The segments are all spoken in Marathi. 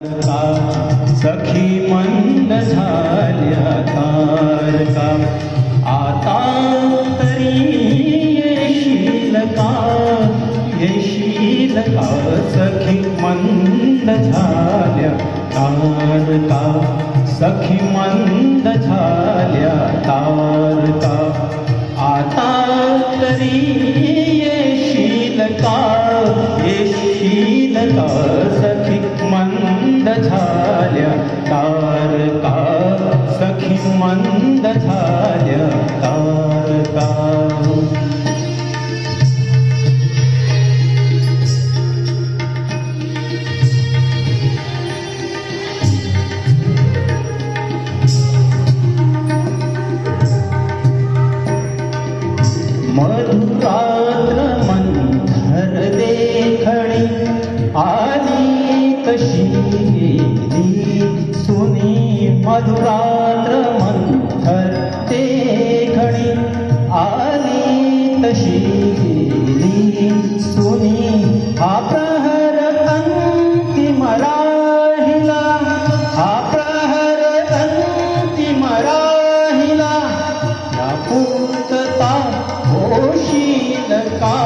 का सखी मंद झाल्या तारका आता तरी येशील का सखी मंद झाल्या तारका सखी मंद झाल्या तारका आता तरी येशील का सखी मंद झाल्या तारका सखी मंद झाल्या तारका मधुरात्र मंथर देखणी आली कशी गेली सुनी मधुरात्र मंथर देखणी आली तशी गेली सुनी हा प्रहर अंतिम राहिला हा प्रहर अंतिम राहिला या पूर्तता होशील का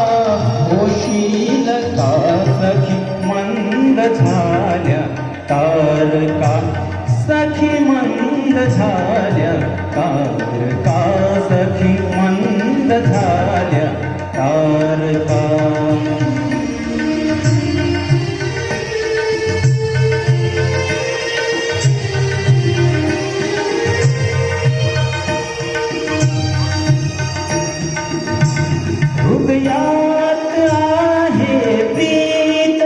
सखी मंद झाल्या तारका सखी मंद झाल्या तारका सखी मंद झाल्या तारका हृदयात आहे प्रीत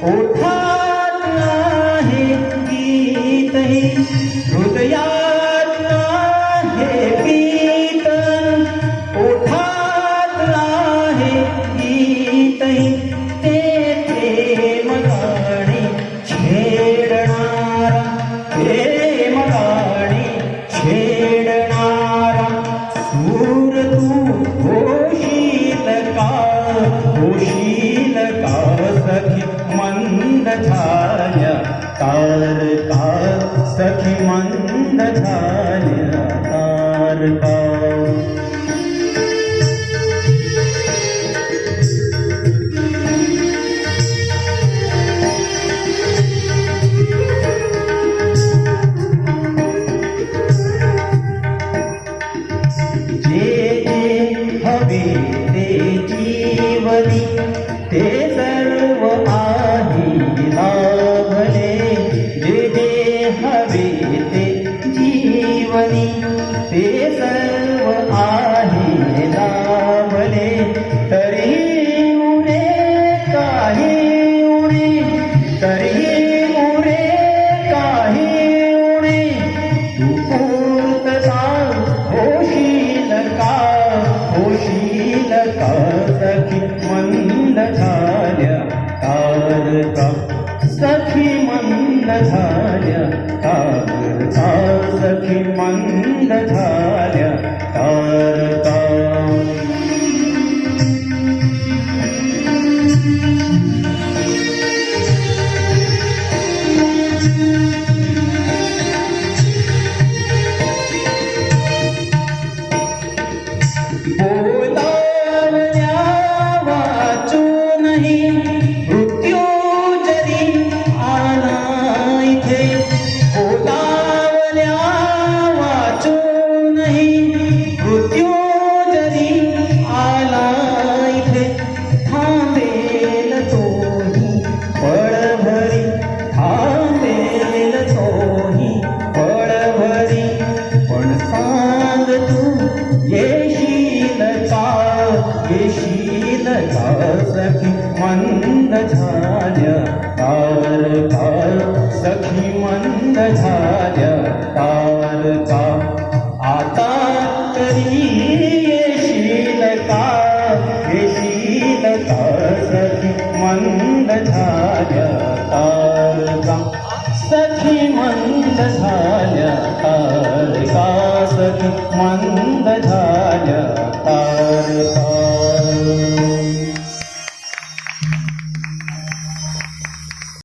ओठात आहे गीत हृदयात आहे प्रीत ओठात आहे गीत ते प्रेम गाणी छेडणारा प्रेम गाणी छेडणारा सूर तू होशील का सखी मंद झाल्या तारका सखी मंद झाल्या तारका हवे ते जीवनी ते सर्व आहे लाभले जे हवे ते जीवनी ते सर्व आहे लाभले तरी उरे काही उणे तरी उरे काही उणे तू पूर्तता होशील का सखी मंद झाल्या तारका सखी मंद झाल्या तारका सखी मंद झाल्या तारका मृत्यू जरी आला इथे बोलावल्या वाचूनही मृत्यू जरी आला इथे थांबेल तोही पळभरी थांबेल तोही पळभरी पण सांग तू येशील का सखी मंद झाल्या तारका सखी मंद झाल्या तारका आता तरी येशील का सखी मंद झाल्या तारका सखी मंद झाल्या तारका सखी मंद